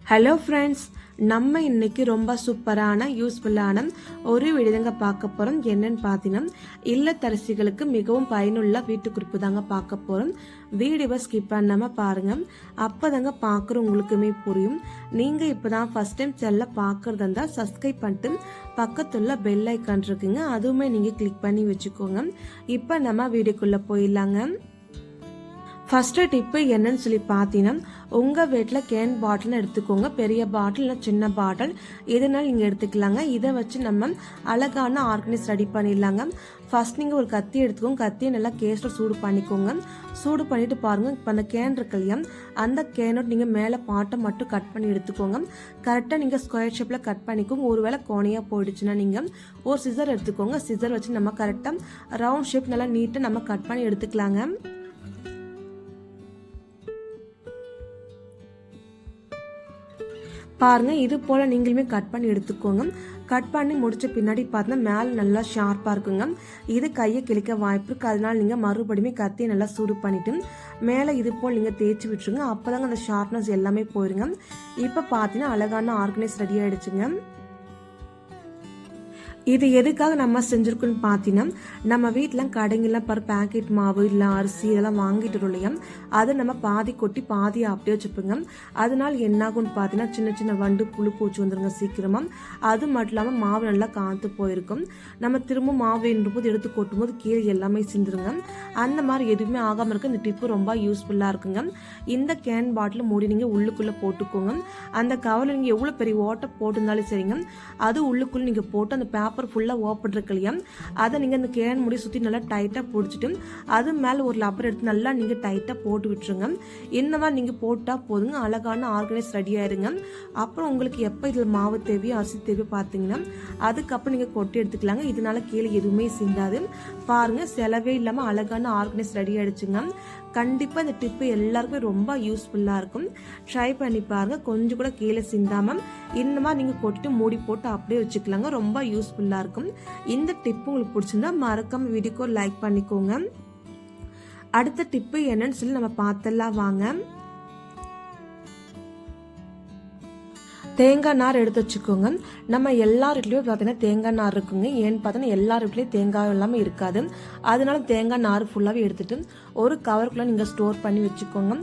Hello friends, நம்ம இன்னைக்கு ரொம்ப சூப்பரான யூஸ்ஃபுல்லான ஒரு விடுதங்க பார்க்க போகிறோம். என்னன்னு பார்த்தீங்கன்னா, இல்லத்தரசிகளுக்கு மிகவும் பயனுள்ள வீட்டு குறிப்பு தாங்க பார்க்க போகிறோம். வீடியோவை ஸ்கிப் பண்ணாமல் பாருங்கள். அப்போ தாங்க பார்க்குற உங்களுக்குமே புரியும். நீங்கள் இப்போ தான் ஃபஸ்ட் டைம் சேனலை பார்க்குறதா இருந்தால் சப்ஸ்கிரைப் பண்ணிட்டு பக்கத்துள்ள பெல் ஐக்கான் இருக்குங்க, அதுவுமே நீங்கள் கிளிக் பண்ணி வச்சுக்கோங்க. இப்போ நம்ம வீடியோக்குள்ளே போயிடலாங்க. ஃபஸ்ட்டு டிப்பு என்னன்னு சொல்லி பார்த்தீங்கன்னா, உங்கள் வீட்டில் கேன் பாட்டில்னு எடுத்துக்கோங்க. பெரிய பாட்டில் இல்லை சின்ன பாட்டில் எதுனாலும் நீங்கள் எடுத்துக்கலாங்க. இதை வச்சு நம்ம அழகான ஆர்கனைஸ் ரெடி பண்ணிடலாங்க. ஃபஸ்ட் நீங்கள் ஒரு கத்தி எடுத்துக்கோங்க. கத்தியை நல்லா கேஸில் சூடு பண்ணிக்கோங்க. சூடு பண்ணிவிட்டு பாருங்கள், இப்போ அந்த கேன் இருக்கு இல்லையா, அந்த கேனோட நீங்கள் மேலே பாட்டை மட்டும் கட் பண்ணி எடுத்துக்கோங்க. கரெக்டாக நீங்கள் ஸ்கொயர் ஷேப்பில் கட் பண்ணிக்கோங்க. ஒருவேளை கோணையாக போயிடுச்சுன்னா நீங்கள் ஒரு சிசர் எடுத்துக்கோங்க. சிசர் வச்சு நம்ம கரெக்டாக ரவுண்ட் ஷேப் நல்லா நீட்டாக நம்ம கட் பண்ணி எடுத்துக்கலாங்க. பாருங்க, இது போல நீங்களுமே கட் பண்ணி எடுத்துக்கோங்க. கட் பண்ணி முடிச்ச பின்னாடி பார்த்தீங்கன்னா மேலே நல்லா ஷார்ப்பாக இருக்குங்க. இது கையை கிழிக்க வாய்ப்பு இருக்குது. அதனால நீங்கள் மறுபடியும் கத்தியை நல்லா சூடு பண்ணிவிட்டு மேலே இது போல் நீங்கள் தேய்ச்சி விட்டுருங்க. அப்போ தாங்க அந்த ஷார்ப்னஸ் எல்லாமே போயிருங்க. இப்போ பார்த்தீங்கன்னா அழகான ஆர்கனைஸ் ரெடி ஆகிடுச்சுங்க. இது எதுக்காக நம்ம செஞ்சுருக்கோன்னு பார்த்தீங்கன்னா, நம்ம வீட்டில் கடைங்கெல்லாம் பேக்கெட் மாவு இல்லை அரிசி இதெல்லாம் வாங்கிட்டு இல்லையா, அதை நம்ம பாதி கொட்டி பாதியை அப்படியே வச்சுப்போங்க. அதனால என்னாகும்னு பார்த்தீங்கன்னா, சின்ன சின்ன வண்டு புழு பூச்சி வந்துருங்க சீக்கிரமாக. அது மட்டும் இல்லாமல் மாவு நல்லா காத்து போயிருக்கும். நம்ம திரும்ப மாவு வேணும்போது எடுத்து கொட்டும் போது கீழே எல்லாமே சிந்துருங்க. அந்த மாதிரி எதுவுமே ஆகாமல் இருக்க இந்த டிப்பு ரொம்ப யூஸ்ஃபுல்லாக இருக்குங்க. இந்த கேன் பாட்டில் மூடி நீங்கள் உள்ளுக்குள்ளே போட்டுக்கோங்க. அந்த கவரில் நீங்கள் எவ்வளோ பெரிய ஓட்டை போட்டிருந்தாலும் சரிங்க, அது உள்ளுக்குள்ளே நீங்கள் போட்டு அந்த பேப்பர் ஃபுல்லாக ஓப்பன் இருக்கு இல்லையா, அதை நீங்கள் அந்த கேன் முடி சுற்றி நல்லா டைட்டாக பிடிச்சிட்டு அது மேலே ஒரு லப்பர் எடுத்து நல்லா நீங்கள் டைட்டாக போட்டு விட்டுருங்க. இந்த மாதிரி நீங்கள் போட்டால் போதுங்க, அழகான ஆர்கனைஸ் ரெடி ஆயிருங்க. அப்புறம் உங்களுக்கு எப்போ இதில் மாவு தேவையோ அரிசி தேவையோ பார்த்தீங்கன்னா அதுக்கப்புறம் நீங்கள் கொட்டி எடுத்துக்கலாங்க. இதனால கீழே எதுவுமே சிந்தாது. பாருங்கள், செலவே இல்லாமல் அழகான ஆர்கனைஸ் ரெடி ஆகிடுச்சுங்க. கண்டிப்பாக இந்த டிப்பு எல்லாருக்குமே ரொம்ப யூஸ்ஃபுல்லாக இருக்கும். ட்ரை பண்ணி பாருங்கள். கொஞ்சம் கூட கீழே சிந்தாமல் இந்த மாதிரி நீங்கள் கொட்டிட்டு மூடி போட்டு அப்படியே வச்சுக்கலாங்க. ரொம்ப யூஸ்ஃபுல்லாக இருக்கும். இந்த டிப்பு உங்களுக்கு பிடிச்சிருந்தா மறக்காம வீடியோக்கு லைக் பண்ணிக்கோங்க. அடுத்த டிப்பு என்னன்னு சொல்லி நம்ம பார்த்தலாம் வாங்க. தேங்காய் நார் எடுத்து வச்சுக்கோங்க. நம்ம எல்லார் வீட்லையும் பார்த்தீங்கன்னா தேங்காய் நார் இருக்குங்க. ஏன்னு பார்த்தீங்கன்னா எல்லார் வீட்லேயும் தேங்காய் இல்லாமல் இருக்காது. அதனால தேங்காய் நார் ஃபுல்லாகவே எடுத்துட்டு ஒரு கவருக்குள்ளே நீங்கள் ஸ்டோர் பண்ணி வச்சுக்கோங்க.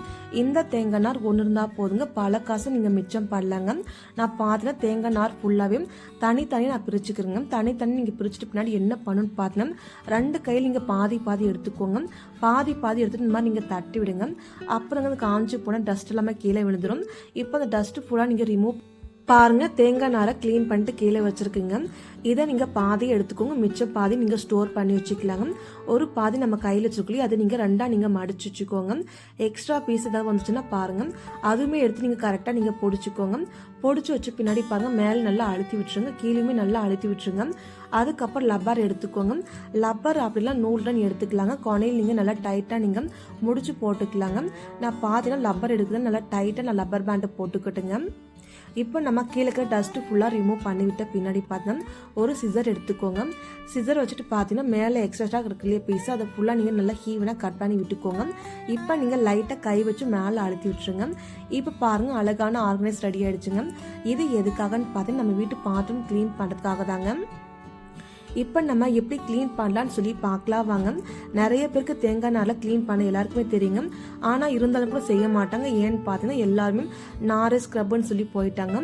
இந்த தேங்காய் நார் ஒன்று இருந்தால் போதுங்க, பல காசு நீங்கள் மிச்சம் பண்ணலாங்க. நான் பார்த்தீங்கன்னா தேங்காய் நார் ஃபுல்லாகவே தனித்தனியாக நான் பிரிச்சுக்கிறேங்க. தனித்தனி நீங்கள் பிரிச்சுட்டு பின்னாடி என்ன பண்ணணும்னு பார்த்தீங்கன்னா, ரெண்டு கையில் நீங்கள் பாதி பாதி எடுத்துக்கோங்க. பாதி பாதி எடுத்துட்டு இந்த மாதிரி நீங்கள் தட்டி விடுங்க. அப்புறம் அந்த காஞ்சி போனால் டஸ்ட் எல்லாமே கீழே விழுந்துடும். இப்போ அந்த டஸ்ட்டு ஃபுல்லாக நீங்கள் ரிமூவ் பாருங்க. தேங்காய் நாரை க்ளீன் பண்ணிட்டு கீழே வச்சிருக்குங்க. இதை நீங்கள் பாதி எடுத்துக்கோங்க, மிச்சம் பாதி நீங்கள் ஸ்டோர் பண்ணி வச்சுக்கலாங்க. ஒரு பாதி நம்ம கையில் வச்சுக்கலையே, அதை நீங்கள் ரெண்டாக நீங்கள் மடிச்சு வச்சுக்கோங்க. எக்ஸ்ட்ரா பீஸ் ஏதாவது வந்துச்சுன்னா பாருங்கள், அதுவுமே எடுத்து நீங்கள் கரெக்டாக நீங்கள் பொடிச்சுக்கோங்க. பொடிச்சு வச்சு பின்னாடி பாருங்கள், மேலே நல்லா அழுத்தி விட்டுருங்க, கீழேயுமே நல்லா அழுத்தி விட்டுருங்க. அதுக்கப்புறம் லப்பர் எடுத்துக்கோங்க. லப்பர் அப்படிலாம் நூல் தான் எடுத்துக்கலாங்க. கொனையில் நீங்கள் நல்லா டைட்டாக நீங்கள் முடிச்சு போட்டுக்கலாங்க. நான் பார்த்தீங்கன்னா லப்பர் எடுக்குதுன்னு நல்லா டைட்டாக நான் லப்பர் பேண்டை போட்டுக்கிட்டுங்க. இப்போ நம்ம கீழே டஸ்ட்டு ஃபுல்லாக ரிமூவ் பண்ணிவிட்ட பின்னாடி பார்த்தா ஒரு சிசர் எடுத்துக்கோங்க. சிசர் வச்சுட்டு பார்த்தீங்கன்னா மேலே எக்ஸ்ட்ரா இருக்கு இல்லையா பீஸ், அதை ஃபுல்லாக நீங்கள் நல்லா ஹீவனாக கட் பண்ணி விட்டுக்கோங்க. இப்போ நீங்கள் லைட்டாக கை வச்சு மேலே அழுத்தி விட்டுருங்க. இப்போ பாருங்கள், அழகான ஆர்கனைஸ் ரெடி ஆகிடுச்சுங்க. இது எதுக்காகன்னு பார்த்தீங்கன்னா நம்ம வீட்டு பாத்திரம் க்ளீன் பண்ணுறதுக்காக தாங்க. இப்போ நம்ம எப்படி க்ளீன் பண்ணலான்னு சொல்லி பார்க்கலாம் வாங்க. நிறைய பேருக்கு தேங்காய் நாரில் க்ளீன் பண்ண எல்லாருக்குமே தெரியுங்க. ஆனால் இருந்தாலும் கூட செய்ய மாட்டாங்க. ஏன்னு பார்த்தீங்கன்னா எல்லாருமே நார் ஸ்க்ரப்புன்னு சொல்லி போயிட்டாங்க.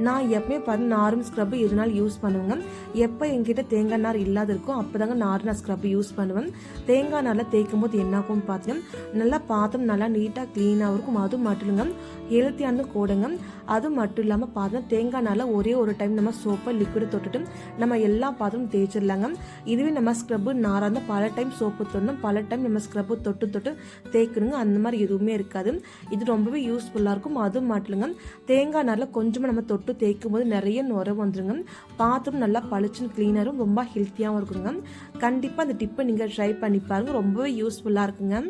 நான் எப்பவுமே பார்த்தீங்கன்னா நாரும் ஸ்க்ரப்பு எதுனாலும் யூஸ் பண்ணுவேங்க. எப்போ என்கிட்ட தேங்காய் நார் இல்லாத இருக்கும் அப்போ தாங்க நான் ஸ்க்ரப்பு யூஸ் பண்ணுவேன். தேங்காய் நாரில் தேய்க்கும் போது என்னாகும் பார்த்தீங்கன்னா நல்லா பாத்திரம் நல்லா நீட்டாக க்ளீனாக இருக்கும். அது மட்டும் இல்லைங்க, ஹெல்த்தியானது கூடங்க. அது மட்டும் இல்லாமல் பார்த்தீங்கன்னா தேங்காய் நாரில் ஒரே ஒரு டைம் நம்ம சோப்பை லிக்விட் தொட்டுட்டு நம்ம எல்லா பாத்திரமும் தேய்ச்சி. இதுவே நம்ம ஸ்க்ரப்பு நாராக இருந்தால் பல டைம் சோப்பு தொடணும், பல டைம் நம்ம ஸ்க்ரப்பு தொட்டு தொட்டு தேய்க்கணுங்க. அந்த மாதிரி எதுவுமே இருக்காது. இது ரொம்பவே யூஸ்ஃபுல்லாக இருக்கும். அது மாட்டலுங்க, தேங்காய் நாரில் கொஞ்சமாக நம்ம தொட்டு தேய்க்கும் போது நிறைய நுரை வந்துருங்க. பாத்திரம் நல்லா பளிச்சுன்னு க்ளீனரும் ரொம்ப ஹெல்த்தியாகவும் இருக்குங்க. கண்டிப்பாக அந்த டிப்பை நீங்கள் ட்ரை பண்ணி பாருங்கள், ரொம்பவே யூஸ்ஃபுல்லாக இருக்குங்க.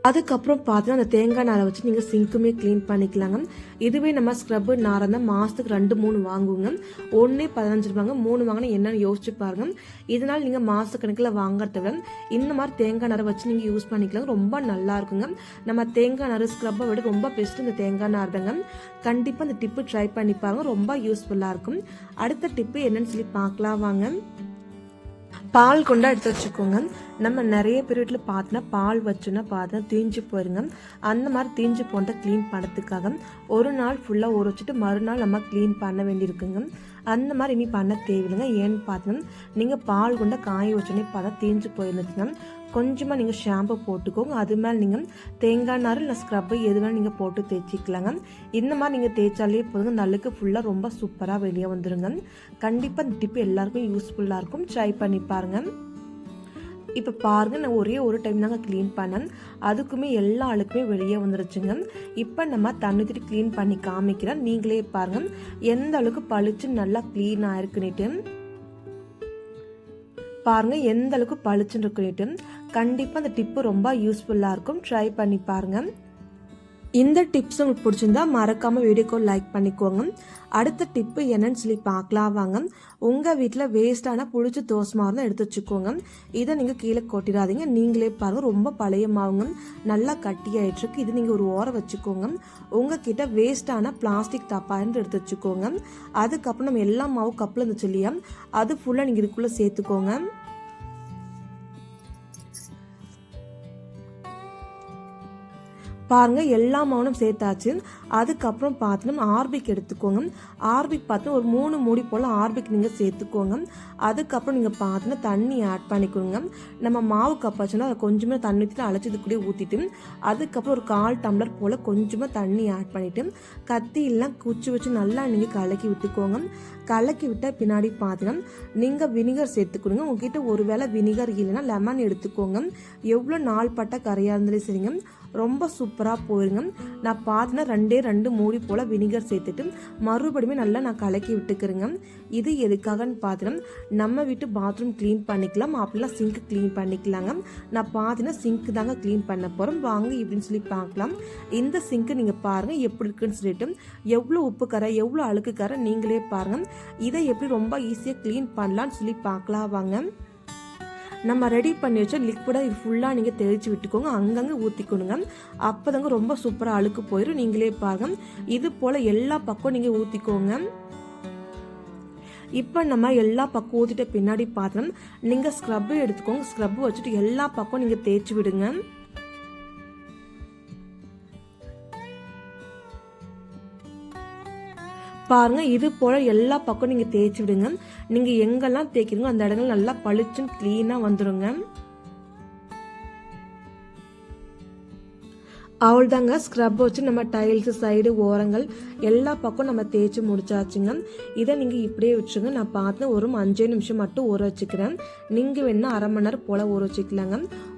அதுக்கப்புறம் பார்த்தீங்கன்னா அந்த தேங்காய் நாரை வச்சு நீங்கள் சிங்க்குமே க்ளீன் பண்ணிக்கலாங்க. இதுவே நம்ம ஸ்க்ரப்பு நாரை தான் மாதத்துக்கு 2-3 வாங்குவோங்க. ஒன்றே 15 ரூபாங்க, 3 வாங்கினா என்னன்னு யோசிச்சு பாருங்க. இதனால் நீங்கள் மாதக்கணக்கில் வாங்குறத விட இந்த மாதிரி தேங்காய் நாரை வச்சு நீங்கள் யூஸ் பண்ணிக்கலாம், ரொம்ப நல்லா இருக்குங்க. நம்ம தேங்காய் நார் ஸ்க்ரப்பை விட ரொம்ப பெஸ்ட்டு இந்த தேங்காய் நார் தாங்க. கண்டிப்பாக இந்த டிப்பு ட்ரை பண்ணி பாருங்க, ரொம்ப யூஸ்ஃபுல்லாக இருக்கும். அடுத்த டிப்பு என்னன்னு சொல்லி பார்க்கலாம் வாங்க. பால் கொண்டா எடுத்து வச்சுக்கோங்க. நம்ம நிறைய பேர் வீட்டில் பார்த்தோன்னா பால் வச்சோன்னா பார்த்தோன்னா தீஞ்சு போயிருங்க. அந்த மாதிரி தீஞ்சு போன்ற க்ளீன் பண்ணுறதுக்காக ஒரு நாள் ஃபுல்லாக ஊற வச்சுட்டு மறுநாள் நம்ம க்ளீன் பண்ண வேண்டியிருக்குங்க. அந்த மாதிரி இனி பண்ண தேவையில்லைங்க. ஏன்னு பார்த்தோன்னா நீங்கள் பால் கொண்ட காய வச்சோன்னே பார்த்தா தீஞ்சு போயிருந்துச்சுன்னா கொஞ்சமாக நீங்கள் ஷாம்பு போட்டுக்கோங்க. அது மேலே நீங்கள் தேங்காய் நார் இல்லை ஸ்க்ரப்பு எது வேணால் நீங்கள் போட்டு தேய்ச்சிக்கலாங்க. இந்த மாதிரி நீங்கள் தேய்ச்சாலே போதுங்க, இந்த அழுக்கு ஃபுல்லாக ரொம்ப சூப்பராக வெளியே வந்துடுங்க. கண்டிப்பாக இந்த டிப்பு எல்லாருக்கும் யூஸ்ஃபுல்லாக இருக்கும், ட்ரை பண்ணி பாருங்கள். இப்போ பாருங்கள், நான் ஒரே ஒரு டைம் தாங்க க்ளீன் பண்ணேன், அதுக்குமே எல்லா அழுக்குமே வெளியே வந்துருச்சுங்க. இப்போ நம்ம தண்ணி ஊற்றி க்ளீன் பண்ணி காமிக்கிறேன், நீங்களே பாருங்கள் எந்த அளவுக்கு பளிச்சு நல்லா க்ளீன் ஆயிருக்குன்னுட்டு. பாருங்கள் எந்த அளவுக்கு பளிச்சுன்னு இருக்குன்னுட்டு. கண்டிப்பாக அந்த டிப்பு ரொம்ப யூஸ்ஃபுல்லாக இருக்கும், ட்ரை பண்ணி பாருங்கள். இந்த டிப்ஸ் உங்களுக்கு பிடிச்சிருந்தா மறக்காமல் வீடியோக்கு லைக் பண்ணிக்கோங்க. அடுத்த டிப்பு என்னன்னு சொல்லி பார்க்கலாம் வாங்க. உங்கள் வீட்டில் வேஸ்ட்டான புளிச்ச தோசை மாவு தான் எடுத்து வச்சுக்கோங்க. இதை நீங்கள் கீழே கொட்டிடாதீங்க, நீங்களே பாருங்கள் ரொம்ப பழைய மாவுங்க, நல்லா கட்டி ஆகிட்டுருக்கு. இது நீங்கள் ஒரு ஓரம் வச்சுக்கோங்க. உங்ககிட்ட வேஸ்ட்டான பிளாஸ்டிக் தப்பாயின்னு எடுத்து வச்சுக்கோங்க. அதுக்கப்புறம் நம்ம எல்லா மாவு கப்பில் இருந்துச்சு இல்லையா, அது ஃபுல்லாக நீங்கள் இதுக்குள்ளே சேர்த்துக்கோங்க. பாருங்க எல்லா மாவும் சேர்த்தாச்சு. அதுக்கப்புறம் பார்த்தோன்னா ஆர்பிக் எடுத்துக்கோங்க. ஆர்பிக் பார்த்து ஒரு 3 மூடி போல் ஆர்பிக் நீங்கள் சேர்த்துக்கோங்க. அதுக்கப்புறம் நீங்கள் பார்த்தோன்னா தண்ணி ஆட் பண்ணிக்கோங்க. நம்ம மாவு கப்பாச்சுன்னா அதை கொஞ்சமாக தண்ணி ஊற்றிட்டு அழைச்சி இது கூட ஊற்றிட்டு அதுக்கப்புறம் ஒரு 1/4 டம்ளர் போல் கொஞ்சமாக தண்ணி ஆட் பண்ணிவிட்டு கத்தியெல்லாம் குச்சி வச்சு நல்லா நீங்கள் கலக்கி விட்டுக்கோங்க. கலக்கி விட்ட பின்னாடி பார்த்தீங்கன்னா நீங்கள் வினிகர் சேர்த்துக்கணுங்க. உங்ககிட்ட ஒரு வேளை வினிகர் இல்லைன்னா லெமன் எடுத்துக்கோங்க. எவ்வளோ நாள் பட்ட கரையாக இருந்தாலும் சரிங்க, ரொம்ப சூப்பராக போயிருங்க. நான் பார்த்தீங்கன்னா 2 மூடி போல் வினிகர் சேர்த்துட்டு மறுபடியும் நல்லா நான் கலக்கி விட்டுக்கிறேங்க. இது எதுக்காகன்னு பார்த்தீங்கன்னா நம்ம வீட்டு பாத்ரூம் க்ளீன் பண்ணிக்கலாம், அப்படிலாம் சிங்க் க்ளீன் பண்ணிக்கலாங்க. நான் பார்த்தீங்கன்னா சிங்க் தாங்க க்ளீன் பண்ண போகிறோம், வாங்க இப்படின்னு சொல்லி பார்க்கலாம். இந்த சிங்க்கு நீங்கள் பாருங்கள் எப்படி இருக்குன்னு சொல்லிட்டு, எவ்வளோ உப்பு கரை எவ்வளோ அழுக்கு கரை நீங்களே பாருங்கள். இதை எப்படி ரொம்ப ஈஸியாக க்ளீன் பண்ணலான்னு சொல்லி பார்க்கலாம் வாங்க. நம்ம ரெடி பண்ணி வச்ச லிக்விடை இது ஃபுல்லாக நீங்கள் தெளித்து விட்டுக்கோங்க, அங்கங்கே ஊற்றிக்கணுங்க. அப்போ தாங்க ரொம்ப சூப்பராக அழுக்கு போயிடும், நீங்களே பாருங்க. இது போல் எல்லா பக்கம் நீங்கள் ஊற்றிக்கோங்க. இப்போ நம்ம எல்லா பக்கம் ஊற்றிட்ட பின்னாடி பார்த்தோம் நீங்கள் ஸ்க்ரப்பு எடுத்துக்கோங்க. ஸ்க்ரப்பு வச்சுட்டு எல்லா பக்கம் நீங்கள் தேய்ச்சி விடுங்க. பாருங்க இது போல எல்லா பக்கம் நீங்க தேய்ச்சி விடுங்க. நீங்க எங்கெல்லாம் தேய்க்கிறீங்களோ அந்த இடங்கள் நல்லா பளிச்சுன்னு கிளீனா வந்துருங்க. அவ்வளோதாங்க, ஸ்க்ரப் வச்சு நம்ம டைல்ஸு சைடு ஓரங்கள் எல்லா பக்கம் நம்ம தேய்ச்சி முடிச்சாச்சுங்க. இதை நீங்கள் இப்படியே வச்சுங்க. நான் பார்த்து ஒரு 5 நிமிஷம் மட்டும் ஊற வச்சுக்கிறேன். நீங்கள் வேணால் 1/2 மணி நேரம் போல் ஊற வச்சுக்கலாங்க.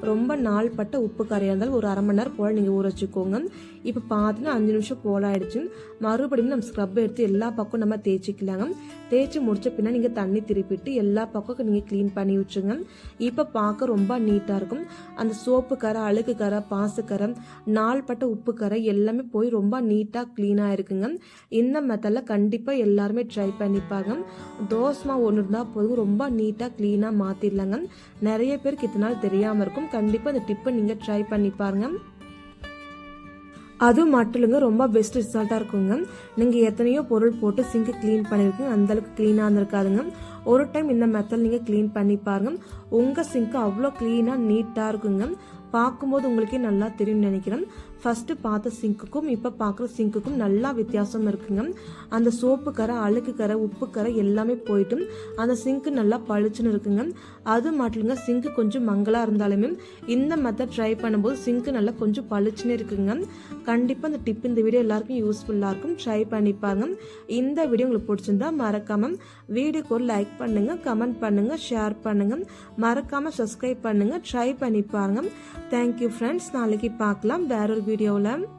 ரொம்ப நாள் பட்ட உப்பு கரையாக இருந்தாலும் ஒரு 1/2 மணி நேரம் போல் நீங்கள் ஊற வச்சுக்கோங்க. இப்போ பார்த்தீங்கன்னா 5 நிமிஷம் போல் ஆயிடுச்சு. மறுபடியும் நம்ம ஸ்க்ரப் எடுத்து எல்லா பக்கம் நம்ம தேய்ச்சிக்கலாங்க. தேய்ச்சி முடிச்ச பின்னா நீங்கள் தண்ணி திருப்பிட்டு எல்லா பக்கம் நீங்கள் க்ளீன் பண்ணி வச்சுங்க. இப்போ பார்க்க ரொம்ப நீட்டாக இருக்கும். அந்த சோப்பு கரை, அழுக்கு கரை, பாசக்கரை, நாள்பட்ட உப்பு கரை எல்லாமே போய் ரொம்ப நீட்டாக க்ளீனாக இருக்குங்க. இந்த மெத்தடில் கண்டிப்பாக எல்லாருமே ட்ரை பண்ணிப்பாங்க. தோசை மாவு ஒன்று இருந்தால் போதும், ரொம்ப நீட்டாக க்ளீனாக மாற்றிடலாங்க. நிறைய பேருக்கு இத்தனை நாள் தெரியாமல் இருக்கும். கண்டிப்பாக இந்த டிப்பை நீங்கள் ட்ரை பண்ணி பாருங்க. அது மட்டும் இல்லைங்க, ரொம்ப பெஸ்ட் ரிசல்ட்டாக இருக்குங்க. நீங்கள் எத்தனையோ பொருள் போட்டு சிங்க்கு க்ளீன் பண்ணியிருக்கீங்க, அந்தளவுக்கு க்ளீனாக இருந்திருக்காதுங்க. ஒரு டைம் இந்த மெத்தட் நீங்கள் க்ளீன் பண்ணி பாருங்க. உங்கள் சிங்க்கு அவ்வளோ க்ளீனாக நீட்டாக இருக்குங்க. பார்க்கும்போது உங்களுக்கே நல்லா தெரியும்னு நினைக்கிறேன். ஃபஸ்ட்டு பார்த்த சிங்க்குக்கும் இப்போ பார்க்குற சிங்க்குக்கும் நல்லா வித்தியாசம் இருக்குங்க. அந்த சோப்பு கரை, அழுக்கு கரை, உப்பு கரை எல்லாமே போயிட்டு அந்த சிங்க்கு நல்லா பளிச்சுன்னு இருக்குங்க. அது மட்டும் இல்லைங்க, சிங்க்கு கொஞ்சம் மங்கலாக இருந்தாலுமே இந்த மெத்தட் ட்ரை பண்ணும்போது சிங்க்கு நல்லா கொஞ்சம் பளிச்சுன்னு இருக்குங்க. கண்டிப்பாக இந்த டிப் இந்த வீடியோ எல்லாருக்கும் யூஸ்ஃபுல்லாக இருக்கும், ட்ரை பண்ணிப்பாங்க. இந்த வீடியோ உங்களுக்கு பிடிச்சிருந்தா மறக்காமல் வீடியோக்கு ஒரு லைக் பண்ணுங்கள், கமெண்ட் பண்ணுங்கள், ஷேர் பண்ணுங்கள், மறக்காமல் சப்ஸ்கிரைப் பண்ணுங்கள், ட்ரை பண்ணி பாருங்க. Thank you friends. நாளைக்கு பார்க்கலாம் வேற ஒரு வீடியோவில்.